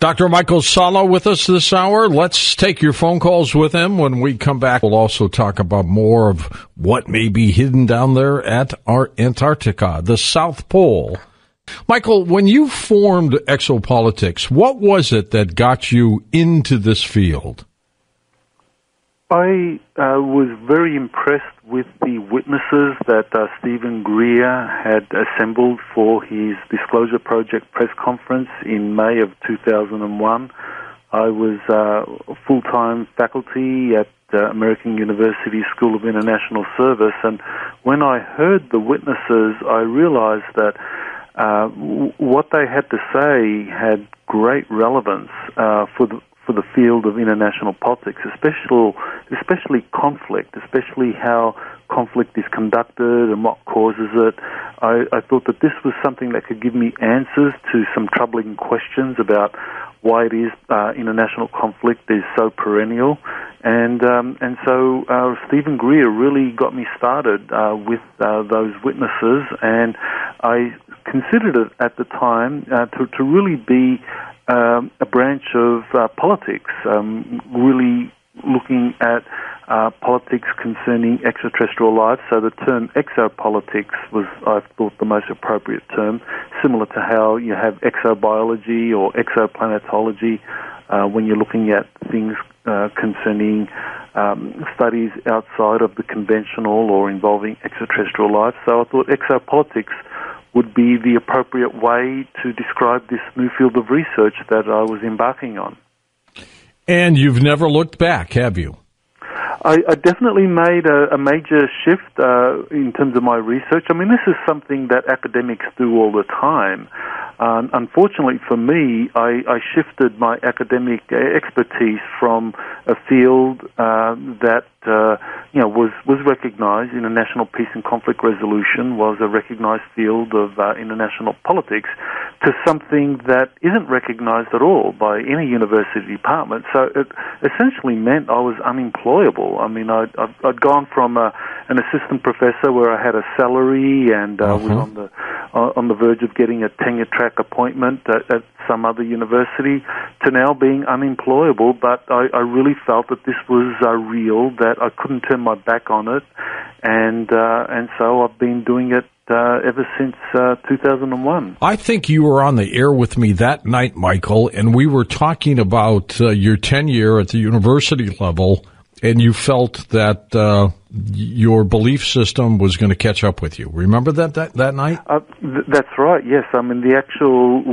Dr. Michael Sala with us this hour. Let's take your phone calls with him. When we come back, we'll also talk about more of what may be hidden down there at our Antarctica, the South Pole. Michael, when you formed Exopolitics, what was it that got you into this field? I was very impressed with the witnesses that Stephen Greer had assembled for his Disclosure Project press conference in May of 2001. I was full-time faculty at American University School of International Service, and when I heard the witnesses, I realized that what they had to say had great relevance for the field of international politics, especially conflict, especially how conflict is conducted and what causes it. I thought that this was something that could give me answers to some troubling questions about why it is international conflict is so perennial. And so Stephen Greer really got me started with those witnesses, and I considered it at the time to really be a branch of politics, really looking at politics concerning extraterrestrial life. So the term exopolitics was, I thought, the most appropriate term, similar to how you have exobiology or exoplanetology when you're looking at things concerning studies outside of the conventional or involving extraterrestrial life. So I thought exopolitics would be the appropriate way to describe this new field of research that I was embarking on. And you've never looked back, have you? I definitely made a major shift in terms of my research. I mean, this is something that academics do all the time. Unfortunately for me, I shifted my academic expertise from a field that was recognized. International peace and conflict resolution was a recognized field of international politics, to something that isn't recognized at all by any university department. So it essentially meant I was unemployable. I mean, I'd gone from an assistant professor where I had a salary and was on the verge of getting a tenure track appointment at some other university, to now being unemployable. But I really felt that this was real, that I couldn't turn my back on it, and so I've been doing it ever since 2001. I think you were on the air with me that night, Michael, and we were talking about your tenure at the university level, and you felt that your belief system was going to catch up with you. Remember that night? That's right, yes. I mean,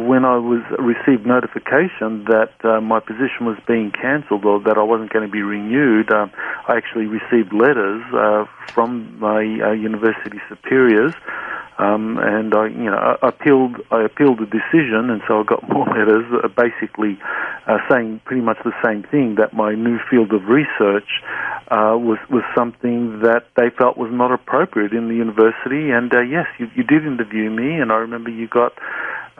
when I received notification that my position was being cancelled or that I wasn't going to be renewed, I actually received letters from my university superiors, and I appealed the decision, and so I got more letters basically saying pretty much the same thing, that my new field of research was something that they felt was not appropriate in the university. And yes, you did interview me, and I remember you got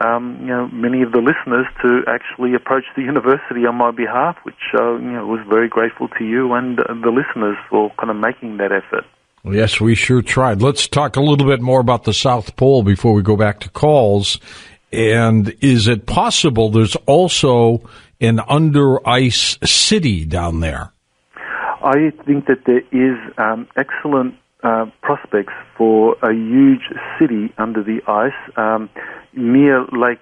many of the listeners to actually approach the university on my behalf, which was very grateful to you and the listeners for kind of making that effort. Yes, we sure tried. Let's talk a little bit more about the South Pole before we go back to calls. And is it possible there's also an under ice city down there? I think that there is excellent prospects for a huge city under the ice near Lake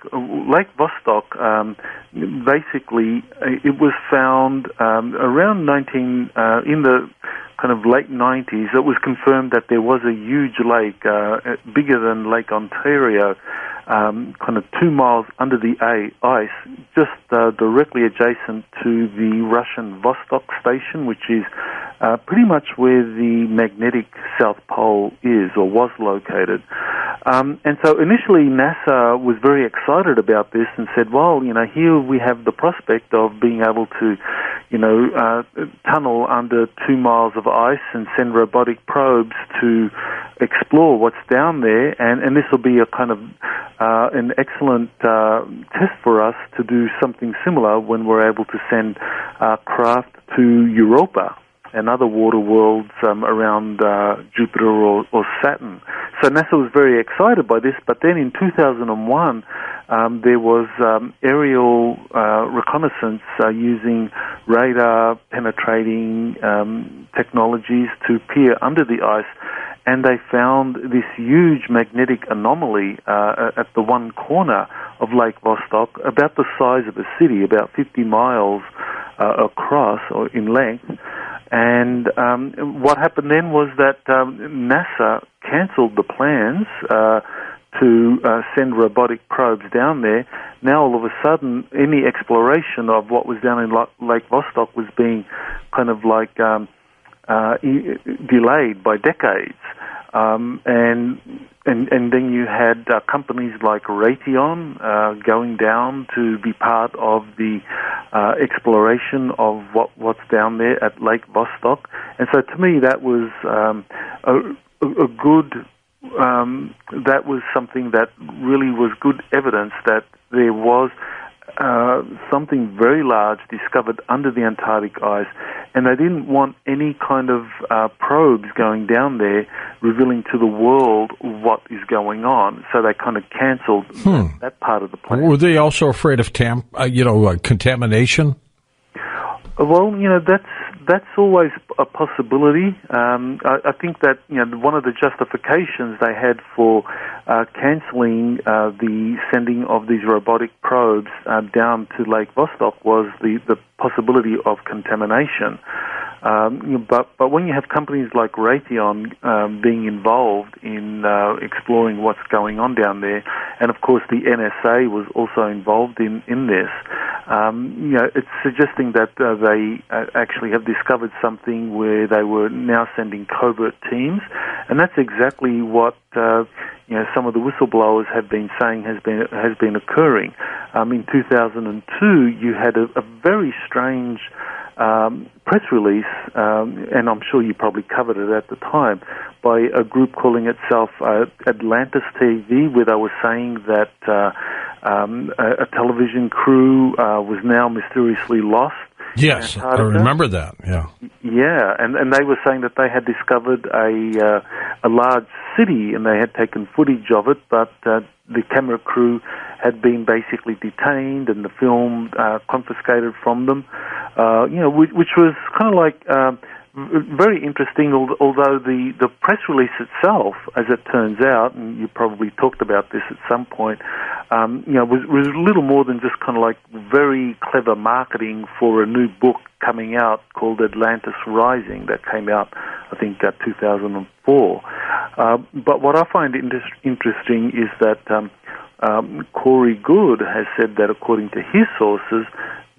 Vostok. Basically, it was found around in the kind of late 90s. It was confirmed that there was a huge lake, bigger than Lake Ontario, kind of 2 miles under the ice, just directly adjacent to the Russian Vostok station, which is pretty much where the magnetic South Pole is or was located. And so initially NASA was very excited about this and said, well, here we have the prospect of being able to, tunnel under 2 miles of ice and send robotic probes to explore what's down there, and this will be a kind of an excellent test for us to do something similar when we're able to send craft to Europa and other water worlds around Jupiter or Saturn. So NASA was very excited by this, but then in 2001, there was aerial reconnaissance using radar penetrating technologies to peer under the ice, and they found this huge magnetic anomaly at the one corner of Lake Vostok, about the size of a city, about 50 miles across or in length. And what happened then was that NASA cancelled the plans to send robotic probes down there. Now, all of a sudden, any exploration of what was down in Lake Vostok was being kind of like delayed by decades. And then you had companies like Raytheon going down to be part of the exploration of what's down there at Lake Vostok. And so to me that was a good, that was something that really was good evidence that there was something very large discovered under the Antarctic ice, and they didn't want any kind of probes going down there revealing to the world what is going on, so they kind of cancelled that part of the plan. Were they also afraid of contamination? Well, that's always a possibility. I think that one of the justifications they had for cancelling the sending of these robotic probes down to Lake Vostok was the possibility of contamination. But when you have companies like Raytheon being involved in exploring what's going on down there, and of course the NSA was also involved in this, it's suggesting that they actually have discovered something where they were now sending covert teams, and that's exactly what some of the whistleblowers have been saying has been occurring. In 2002, you had a very strange press release, and I'm sure you probably covered it at the time, by a group calling itself Atlantis TV, where they were saying that a television crew was now mysteriously lost. Yes, I remember that. Yeah. Yeah, and they were saying that they had discovered a large city, and they had taken footage of it, but the camera crew had been basically detained and the film confiscated from them. Which was kind of like very interesting. Although the press release itself, as it turns out, and you probably talked about this at some point, was little more than just kind of like very clever marketing for a new book coming out called Atlantis Rising that came out, I think, 2004. But what I find interesting is that Corey Good has said that, according to his sources,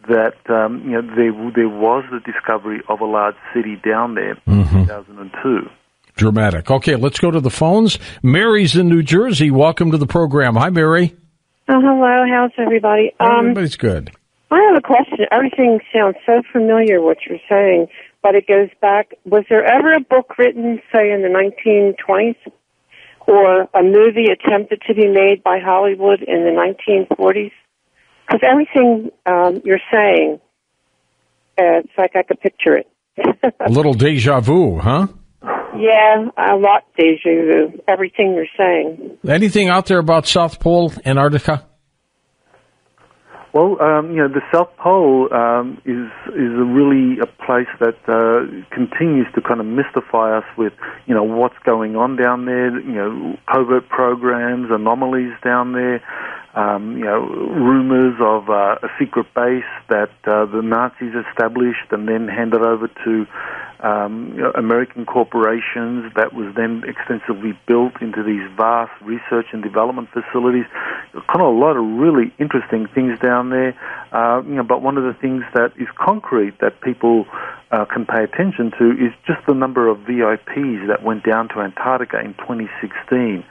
that there was the discovery of a large city down there in 2002. Dramatic. Okay, let's go to the phones. Mary's in New Jersey. Welcome to the program. Hi, Mary. Oh, hello. How's everybody? Everybody's good. I have a question. Everything sounds so familiar, what you're saying, but it goes back. Was there ever a book written, say, in the 1920s, or a movie attempted to be made by Hollywood in the 1940s? Because everything you're saying, it's like I could picture it. A little deja vu, huh? Yeah, a lot deja vu. Everything you're saying. Anything out there about South Pole, Antarctica? Well, the South Pole is really a place that continues to kind of mystify us with, what's going on down there, covert programs, anomalies down there, rumors of a secret base that the Nazis established and then handed over to American corporations that was then extensively built into these vast research and development facilities. Kind of a lot of really interesting things down there. But one of the things that is concrete that people can pay attention to is just the number of VIPs that went down to Antarctica in 2016.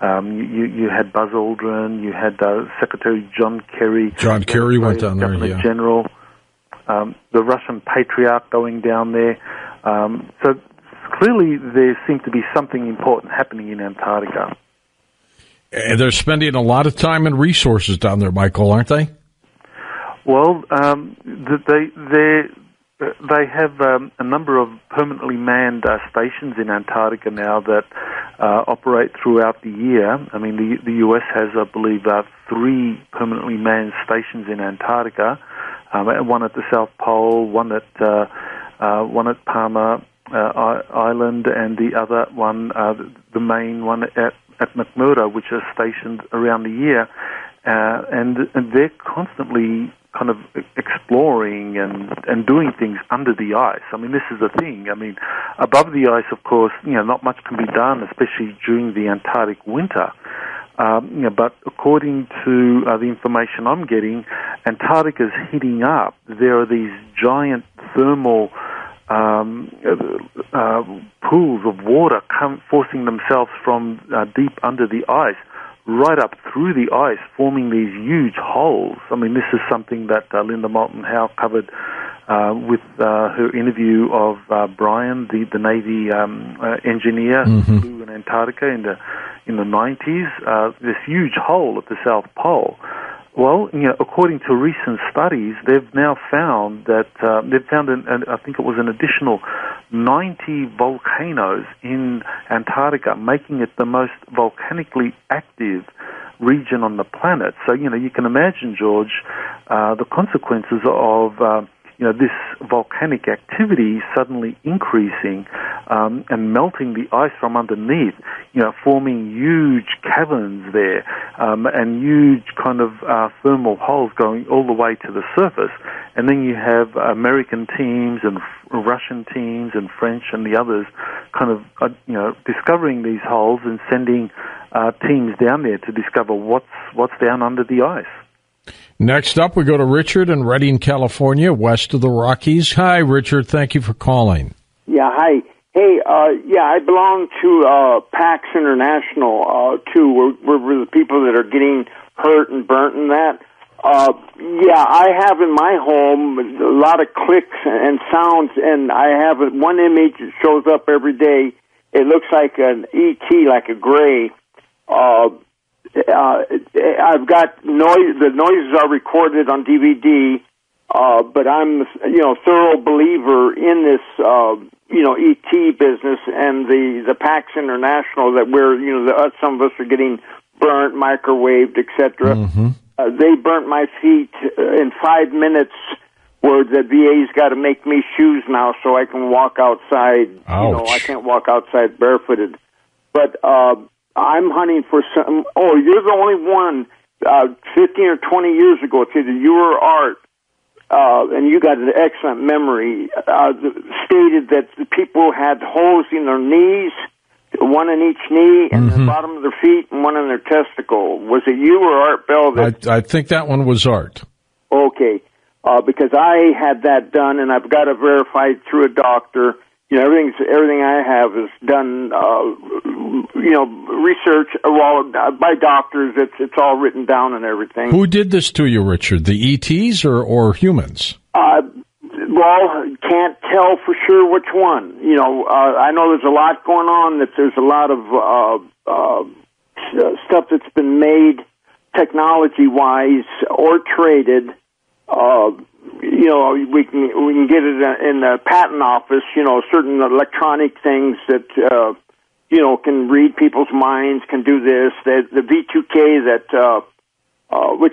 You had Buzz Aldrin, you had Secretary John Kerry. John Kerry went down there, yeah. General, the Russian Patriarch going down there. So clearly there seems to be something important happening in Antarctica. And they're spending a lot of time and resources down there, Michael, aren't they? Well, they have a number of permanently manned stations in Antarctica now that operate throughout the year. I mean, the U.S. has, I believe, 3 permanently manned stations in Antarctica, one at the South Pole, one at Palmer Island, and the other one, the main one at McMurdo, which are stationed around the year. And they're constantly kind of exploring and doing things under the ice. I mean, this is the thing. I mean, above the ice, of course, not much can be done, especially during the Antarctic winter. But according to the information I'm getting, Antarctica's heating up. There are these giant thermal pools of water forcing themselves from deep under the ice right up through the ice, forming these huge holes. I mean, this is something that Linda Moulton Howe covered with her interview of Brian, the Navy engineer who flew in Antarctica in the 90s. This huge hole at the South Pole. Well, according to recent studies, they've now found that I think it was an additional 90 volcanoes in Antarctica, making it the most volcanically active region on the planet. So, you can imagine, George, the consequences of this volcanic activity suddenly increasing and melting the ice from underneath, forming huge caverns there and huge kind of thermal holes going all the way to the surface. And then you have American teams and Russian teams and French and the others kind of, discovering these holes and sending teams down there to discover what's down under the ice. Next up, we go to Richard in Redding, California, west of the Rockies. Hi, Richard. Thank you for calling. Yeah, hi. Hey, I belong to PAX International, too. We're the people that are getting hurt and burnt in that. I have in my home a lot of clicks and sounds, and I have one image that shows up every day. It looks like an ET, like a gray. I've got noise. The noises are recorded on DVD, but I'm thorough believer in this ET business and the PAX International that some of us are getting burnt, microwaved, etc. They burnt my feet in 5 minutes. Where the VA's got to make me shoes now so I can walk outside. Ouch. I can't walk outside barefooted, but. I'm hunting for some. Oh, you're the only one. 15 or 20 years ago, it's either you or Art, and you got an excellent memory. Stated that the people had holes in their knees, one in each knee, and the bottom of their feet, and one in their testicle. Was it you or Art Bell? I think that one was Art. Okay, because I had that done, and I've got it verified through a doctor. Everything I have is done, research, by doctors. It's all written down and everything. Who did this to you, Richard? The ETs or humans? Can't tell for sure which one. I know there's a lot going on, that there's a lot of stuff that's been made technology-wise or traded. We can get it in the patent office, certain electronic things that, can read people's minds, can do this. The V2K that, our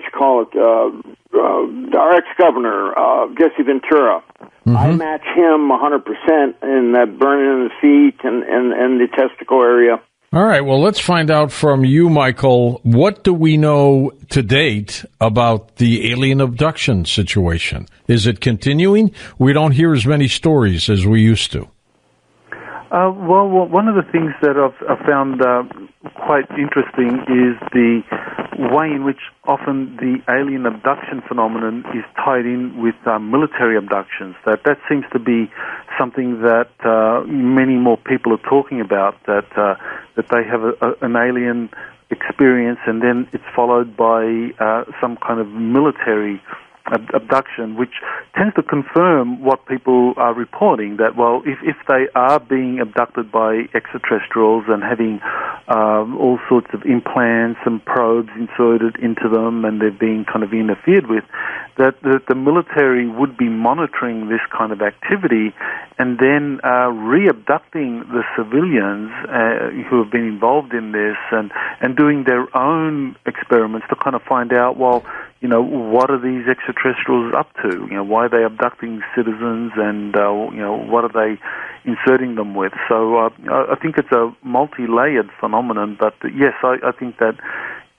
ex-governor, Jesse Ventura, I match him 100% in that burning in the feet and the testicle area. All right, well, let's find out from you, Michael. What do we know to date about the alien abduction situation? Is it continuing? We don't hear as many stories as we used to. Well, one of the things that I've found quite interesting is the way in which often the alien abduction phenomenon is tied in with military abductions. That seems to be something that many more people are talking about, that they have an alien experience and then it's followed by some kind of military abduction, which tends to confirm what people are reporting, that, well, if they are being abducted by extraterrestrials and having all sorts of implants and probes inserted into them and they're being kind of interfered with, that the military would be monitoring this kind of activity and then re-abducting the civilians who have been involved in this and doing their own experiments to kind of find out, well, what are these extraterrestrials up to? Why are they abducting citizens, and what are they inserting them with? So I think it's a multi-layered phenomenon. But yes, I think that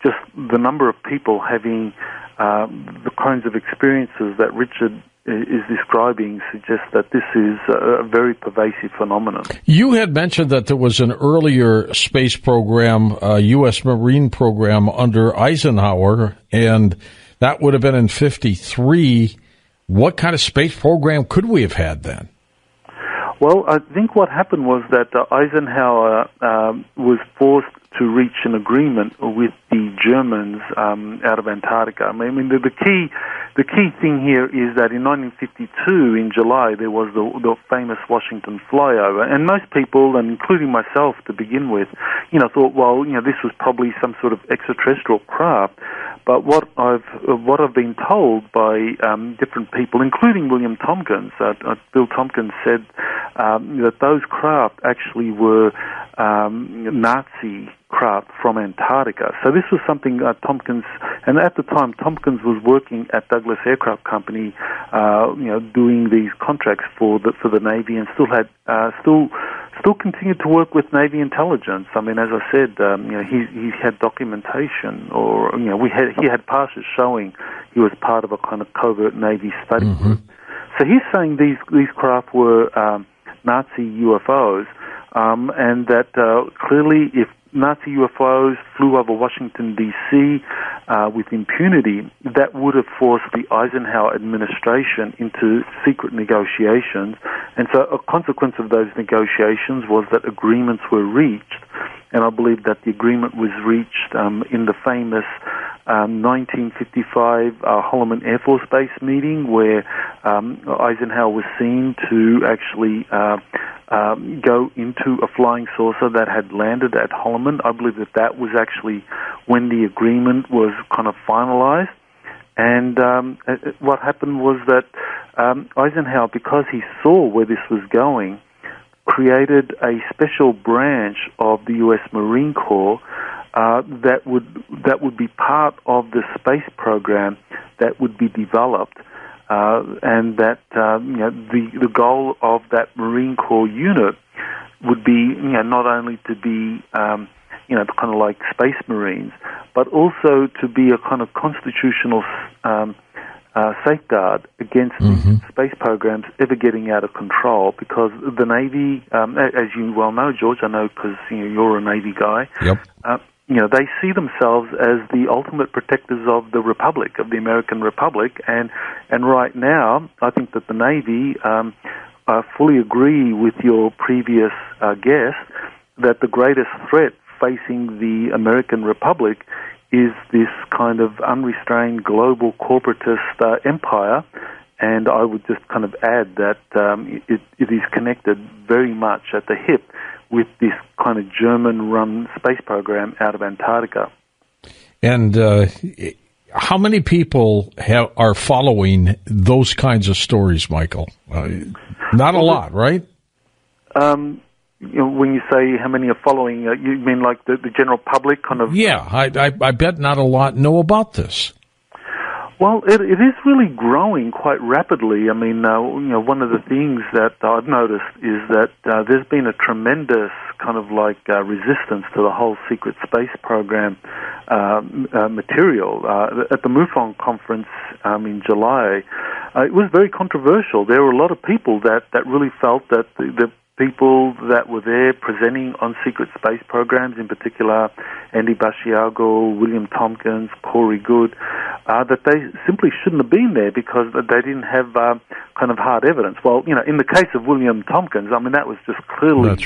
just the number of people having the kinds of experiences that Richard is describing suggests that this is a very pervasive phenomenon. You had mentioned that there was an earlier space program, U.S. Marine program under Eisenhower, and that would have been in 1953. What kind of space program could we have had then? Well, I think what happened was that Eisenhower was forced to reach an agreement with the Germans out of Antarctica. I mean, the key thing here is that in 1952, in July, there was the famous Washington flyover, and most people, and including myself to begin with, thought, well, this was probably some sort of extraterrestrial craft. But what I've been told by different people, including William Tompkins, Bill Tompkins said that those craft actually were Nazi craft from Antarctica. So this was something Tompkins, and at the time Tompkins was working at Douglas Aircraft Company, doing these contracts for the Navy, and still continued to work with Navy intelligence. I mean, as I said, he had documentation, or he had passes showing he was part of a kind of covert Navy study group. So he's saying these craft were Nazi UFOs, and that clearly, if Nazi UFOs flew over Washington, D.C. With impunity, that would have forced the Eisenhower administration into secret negotiations. And so a consequence of those negotiations was that agreements were reached, and I believe that the agreement was reached in the famous 1955 Holloman Air Force Base meeting, where Eisenhower was seen to actually go into a flying saucer that had landed at Holloman. I believe that was actually when the agreement was kind of finalized. And what happened was that Eisenhower, because he saw where this was going, created a special branch of the U.S. Marine Corps that would be part of the space program that would be developed, and that the goal of that Marine Corps unit would be not only to be kind of like Space Marines, but also to be a kind of constitutional safeguard against space programs ever getting out of control, because the Navy, as you well know, George, I know because you're a Navy guy. Yep. They see themselves as the ultimate protectors of the Republic, of the American Republic, and right now, I think that the Navy fully agree with your previous guest that the greatest threat facing the American Republic is this kind of unrestrained global corporatist empire, and I would just kind of add that it is connected very much at the hip with this kind of German-run space program out of Antarctica. And how many people are following those kinds of stories, Michael? Not a lot, right? When you say how many are following, you mean like the general public kind of? Yeah, I bet not a lot know about this. Well, it is really growing quite rapidly. I mean, one of the things that I've noticed is that there's been a tremendous kind of like resistance to the whole secret space program material. At the MUFON conference in July, it was very controversial. There were a lot of people that really felt that the people that were there presenting on secret space programs, in particular Andy Basiago, William Tompkins, Corey Good, that they simply shouldn't have been there because they didn't have kind of hard evidence. Well, in the case of William Tompkins, I mean, that was just clearly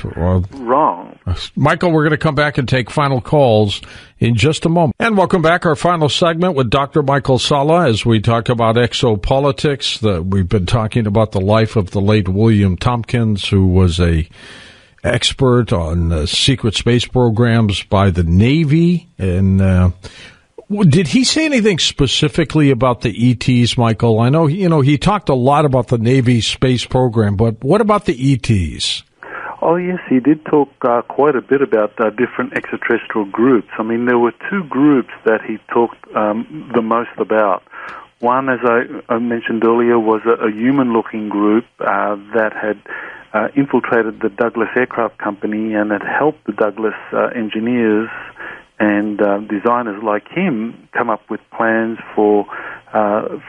wrong. Michael, we're going to come back and take final calls in just a moment. And welcome back, our final segment with Dr. Michael Salla as we talk about exopolitics. We've been talking about the life of the late William Tompkins, who was a expert on secret space programs by the Navy. And Did he say anything specifically about the ETs, Michael? I know, he talked a lot about the Navy space program, but what about the ETs? Oh, yes, he did talk quite a bit about different extraterrestrial groups. I mean, there were two groups that he talked the most about. One, as I mentioned earlier, was a human-looking group that had infiltrated the Douglas Aircraft Company and had helped the Douglas engineers and designers like him come up with plans for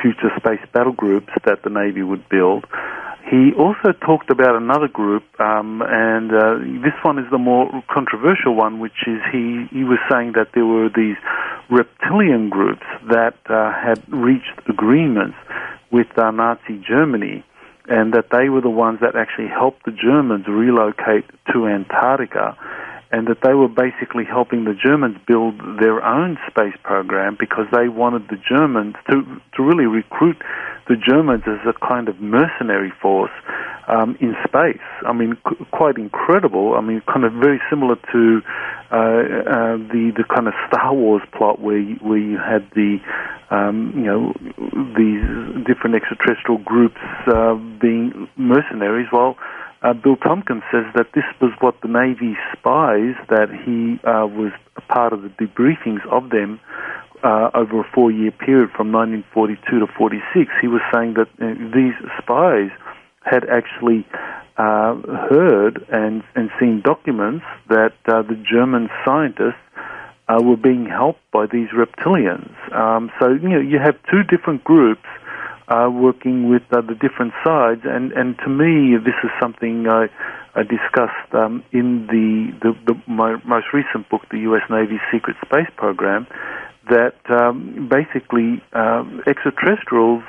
future space battle groups that the Navy would build. He also talked about another group, and this one is the more controversial one, which is he was saying that there were these reptilian groups that had reached agreements with Nazi Germany, and that they were the ones that actually helped the Germans relocate to Antarctica, and that they were basically helping the Germans build their own space program because they wanted the Germans to really recruit the Germans as a kind of mercenary force in space. I mean, quite incredible. I mean, kind of very similar to the kind of Star Wars plot where you had these different extraterrestrial groups being mercenaries. Well, Bill Tompkins says that this was what the Navy spies, that he was a part of the debriefings of them over a 4-year period from 1942 to 46. He was saying that these spies had actually heard and seen documents that the German scientists were being helped by these reptilians. So, you have two different groups working with the different sides, and to me, this is something I discussed in my most recent book, the U.S. Navy's Secret Space Program, that basically extraterrestrials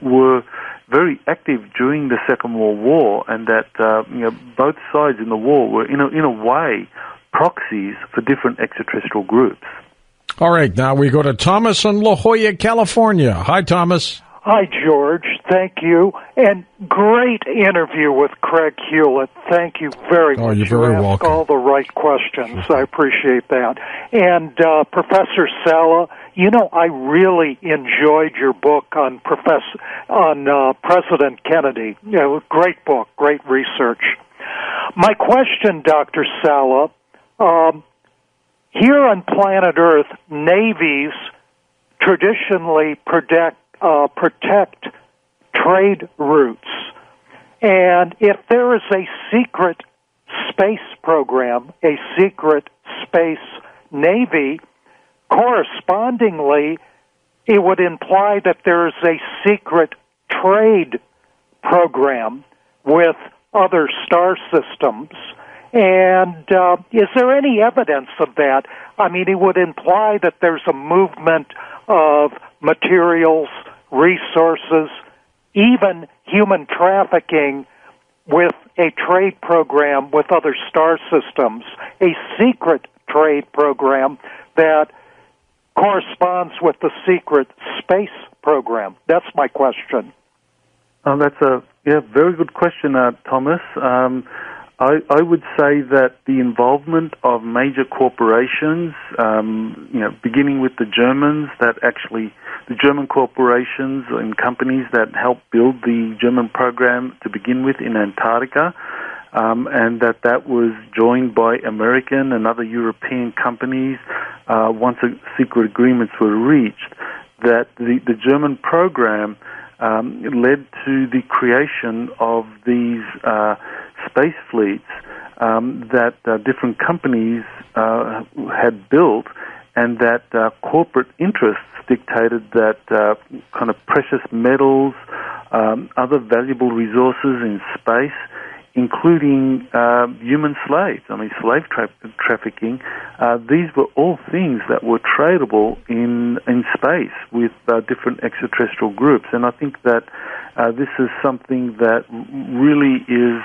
were very active during the Second World War, and that both sides in the war were in a way proxies for different extraterrestrial groups. All right, now we go to Thomas in La Jolla, California. Hi, Thomas. Hi, George. Thank you. And great interview with Craig Hewlett. Thank you very much. You're very welcome. All the right questions. I appreciate that. And Professor Sala, I really enjoyed your book on President Kennedy. Great book, great research. My question, Dr. Sala, here on planet Earth, navies traditionally protect trade routes. And if there is a secret space program, a secret space navy, correspondingly, it would imply that there is a secret trade program with other star systems. And is there any evidence of that? I mean, it would imply that there's a movement of materials, resources, even human trafficking with a trade program with other star systems, a secret trade program that corresponds with the secret space program. That's my question. That's a very good question, Thomas. I would say that the involvement of major corporations, beginning with the Germans, the German corporations and companies that helped build the German program to begin with in Antarctica, and that was joined by American and other European companies once secret agreements were reached, that the German program led to the creation of these space fleets that different companies had built, and that corporate interests dictated that kind of precious metals, other valuable resources in space, including human slaves. I mean, slave trafficking. These were all things that were tradable in space with different extraterrestrial groups. And I think that this is something that really is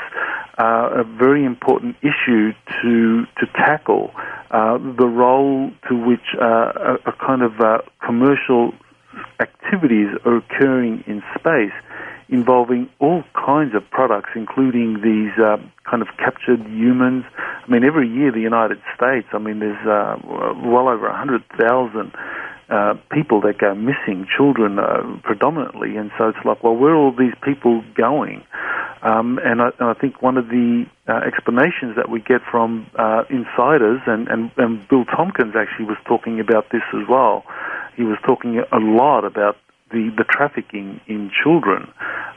a very important issue to tackle. The role to which a kind of commercial activities are occurring in space involving all kinds of products, including these kind of captured humans. I mean, every year the United States, I mean, there's well over 100,000 people that go missing, children predominantly, and so it's like, well, where are all these people going? And I think one of the explanations that we get from insiders, and Bill Tompkins actually was talking about this as well. He was talking a lot about the trafficking in children,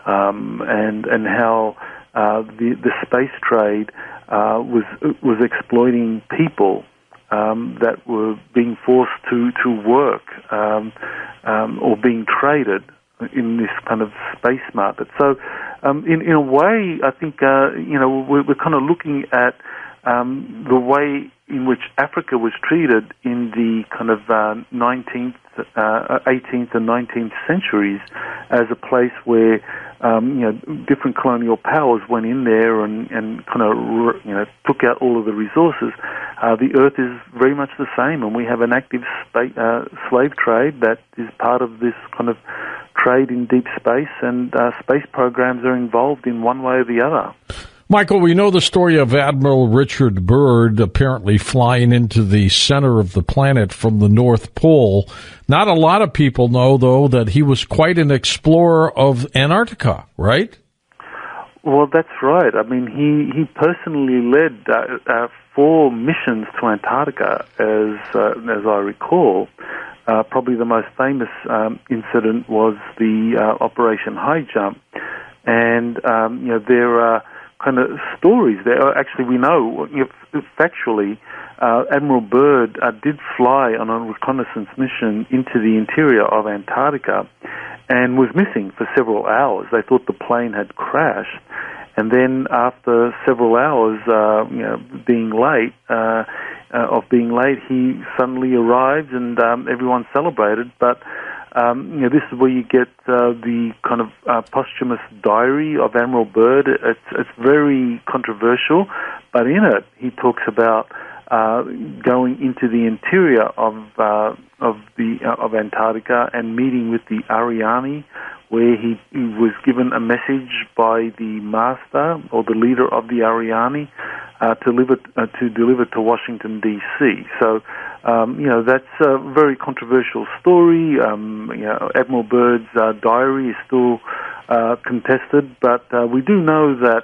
and how the space trade was exploiting people that were being forced to work or being traded in this kind of space market. So, in a way, I think we're kind of looking at the way in which Africa was treated in the kind of 19th, 18th, and 19th centuries as a place where different colonial powers went in there and kind of took out all of the resources. The Earth is very much the same, and we have an active slave trade that is part of this kind of trade in deep space, and space programs are involved in one way or the other. Michael, we know the story of Admiral Richard Byrd apparently flying into the center of the planet from the North Pole. Not a lot of people know, though, that he was quite an explorer of Antarctica, right? Well, that's right. I mean, he personally led 4 missions to Antarctica, as I recall. Probably the most famous incident was the Operation High Jump, and there are kind of stories there. Actually, we know factually, Admiral Byrd did fly on a reconnaissance mission into the interior of Antarctica and was missing for several hours. They thought the plane had crashed, and then after several hours, being late, he suddenly arrived, and everyone celebrated. But this is where you get the kind of posthumous diary of Admiral Byrd. It's very controversial, but in it he talks about going into the interior of Antarctica and meeting with the Ariani, where he was given a message by the master or the leader of the Ariani to deliver to Washington D.C. So that's a very controversial story. Admiral Byrd's diary is still contested, but we do know that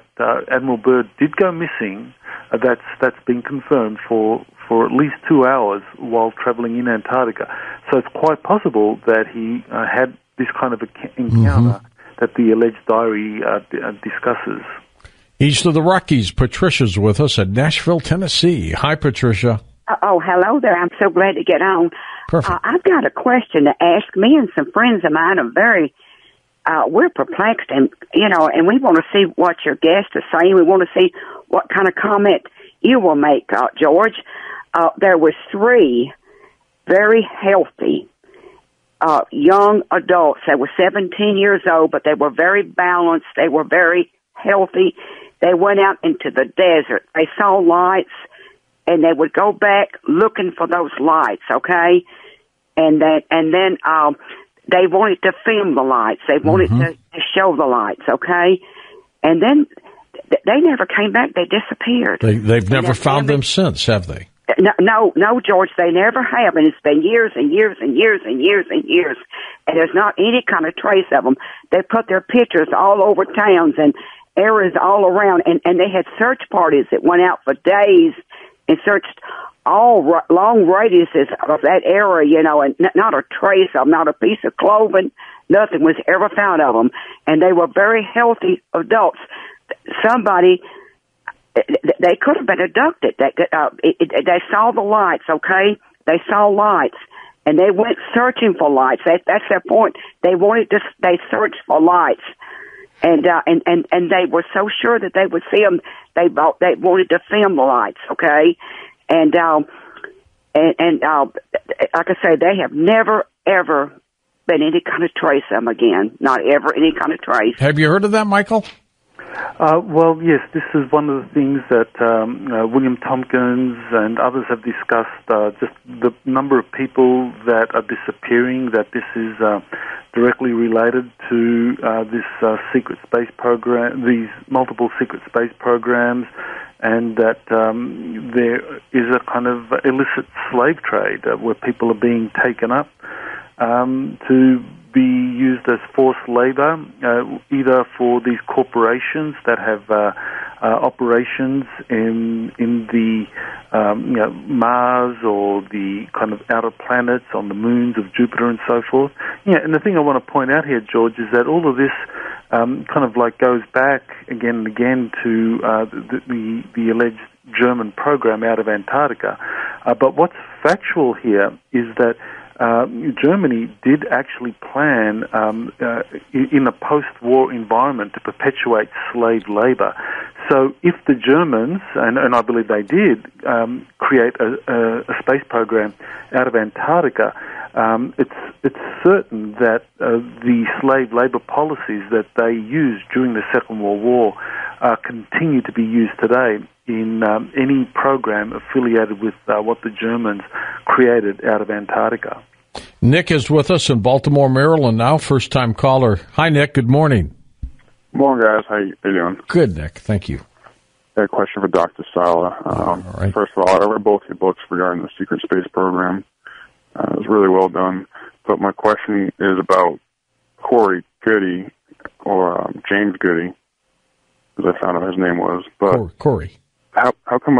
Admiral Byrd did go missing. That's been confirmed for at least 2 hours while traveling in Antarctica. So it's quite possible that he had this kind of encounter that the alleged diary discusses. East of the Rockies, Patricia's with us at Nashville, Tennessee. Hi, Patricia. Oh, hello there. I'm so glad to get on. Perfect. I've got a question to ask. Me and some friends of mine are we're perplexed, and and we want to see what your guest is saying. We want to see what kind of comment you will make, George. There was 3 very healthy young adults. They were 17 years old, but they were very balanced. They were very healthy. They went out into the desert. They saw lights, and they would go back looking for those lights, okay? And then they wanted to film the lights. They wanted to show the lights, okay? And then they never came back. They disappeared. They've never found them since, have they? No, George, they never have, and it's been years and years and years and years and years, and there's not any kind of trace of them. They put their pictures all over towns and areas all around, and they had search parties that went out for days and searched all long radiuses of that area, and not a trace of them, not a piece of clothing, nothing was ever found of them, and they were very healthy adults. Somebody... They could have been abducted. They saw the lights, okay? They saw lights, and they went searching for lights. That's their point. They searched for lights, and they were so sure that they would see them. They wanted to film the lights, okay? And like I say, they have never ever been any kind of trace of them again. Not ever any kind of trace. Have you heard of that, Michael? Well, yes, this is one of the things that William Tompkins and others have discussed, just the number of people that are disappearing, that this is directly related to this secret space program, these multiple secret space programs, and that there is a kind of illicit slave trade where people are being taken up to be used as forced labor, either for these corporations that have operations in the Mars or the kind of outer planets on the moons of Jupiter and so forth. Yeah, and the thing I want to point out here, George, is that all of this kind of like goes back again and again to the alleged German program out of Antarctica. But what's factual here is that Germany did actually plan in a post-war environment to perpetuate slave labor. So if the Germans, and I believe they did, create a space program out of Antarctica, it's certain that the slave labor policies that they used during the Second World War continue to be used today in any program affiliated with what the Germans created out of Antarctica. Nick is with us in Baltimore, Maryland now, first-time caller. Hi, Nick. Good morning. Morning, guys. How you doing? Good, Nick. Thank you. I have a question for Dr. Sala. All right. First of all, I read both your books regarding the secret space program. It was really well done. But my question is about Corey Goody, or James Goody, as I found out his name was. But Corey. How come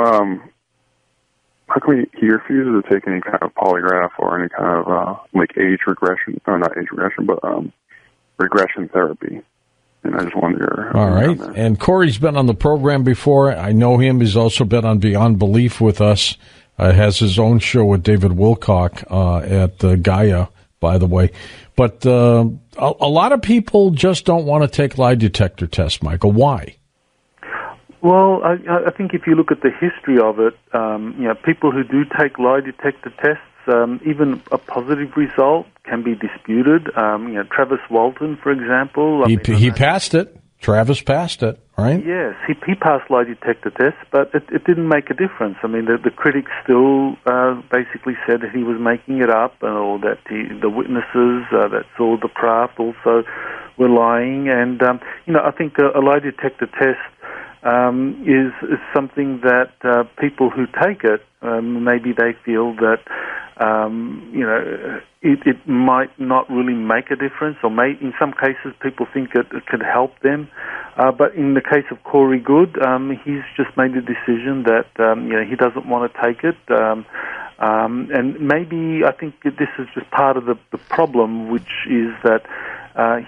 he refuses to take any kind of polygraph or any kind of like age regression, or not age regression, but regression therapy? And I just wonder. All right. And Corey's been on the program before. I know him. He's also been on Beyond Belief with us. Has his own show with David Wilcock at Gaia, by the way. But a lot of people just don't want to take lie detector tests, Michael. Why? Well, I think if you look at the history of it, people who do take lie detector tests, even a positive result can be disputed. Travis Walton, for example. He passed it. Travis passed it, right? Yes, he passed lie detector tests, but it didn't make a difference. I mean, the critics still basically said that he was making it up, or that the witnesses that saw the craft also were lying. And, I think a lie detector test is something that people who take it, maybe they feel that, it might not really make a difference, or in some cases people think it could help them. But in the case of Corey Good, he's just made a decision that, he doesn't want to take it. And maybe I think this is just part of the problem, which is that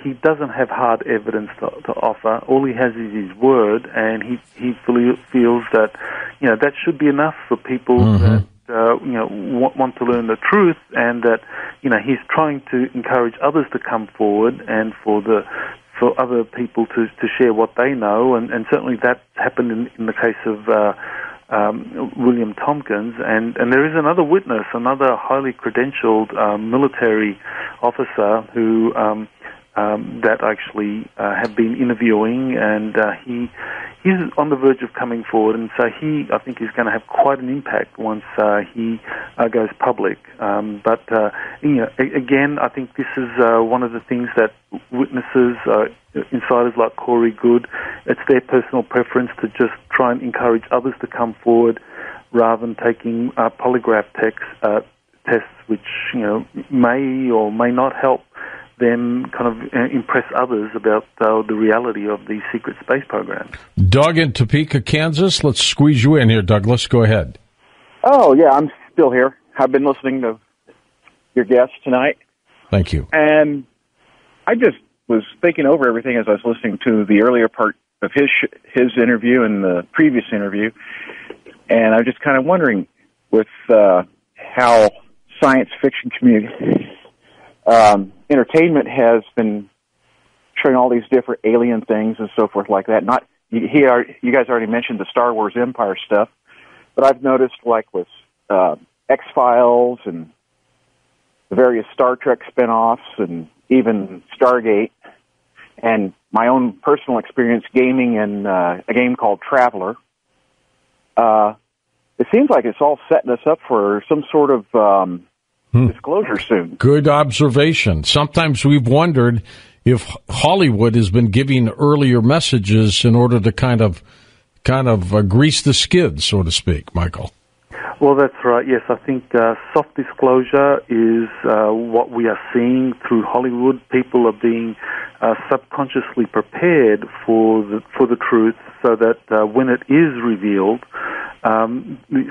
he doesn't have hard evidence to offer. All he has is his word, and he feels that that should be enough for people that want to learn the truth, and that he's trying to encourage others to come forward, and for other people to share what they know, and certainly that happened in the case of William Tompkins, and there is another witness, another highly credentialed military officer who that actually have been interviewing, and he's on the verge of coming forward, and so I think he's going to have quite an impact once he goes public. But again, I think this is one of the things that witnesses, insiders like Corey Good, it's their personal preference to just try and encourage others to come forward rather than taking polygraph tests, which may or may not help them kind of impress others about the reality of these secret space programs. Doug in Topeka, Kansas. Let's squeeze you in here, Douglas. Go ahead. Oh, yeah, I'm still here. I've been listening to your guests tonight. Thank you. And I just was thinking over everything as I was listening to the earlier part of his interview and the previous interview. And I was just kind of wondering with how science fiction community entertainment has been showing all these different alien things and so forth like that. You guys already mentioned the Star Wars Empire stuff, but I've noticed like with X-Files and the various Star Trek spinoffs and even Stargate, and my own personal experience gaming in a game called Traveler, it seems like it's all setting us up for some sort of disclosure soon. Good observation. Sometimes we've wondered if Hollywood has been giving earlier messages in order to kind of grease the skids, so to speak, Michael. Well, that's right. Yes, I think soft disclosure is what we are seeing through Hollywood. People are being subconsciously prepared for the truth, so that when it is revealed,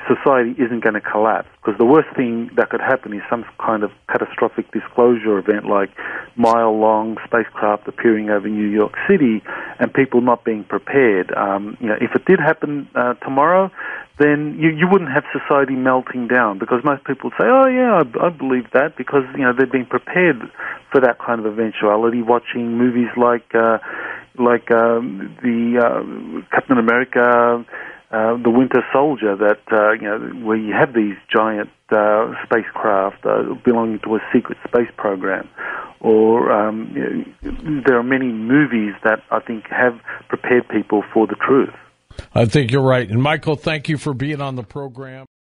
society isn't going to collapse. Because the worst thing that could happen is some kind of catastrophic disclosure event, like mile-long spacecraft appearing over New York City, and people not being prepared. If it did happen tomorrow, then you wouldn't have society melting down, because most people would say, "Oh yeah, I believe that," because they've been prepared for that kind of eventuality, watching movies like the Captain America, the Winter Soldier, that where you have these giant spacecraft belonging to a secret space program. Or there are many movies that I think have prepared people for the truth. I think you're right. And Michael, thank you for being on the program.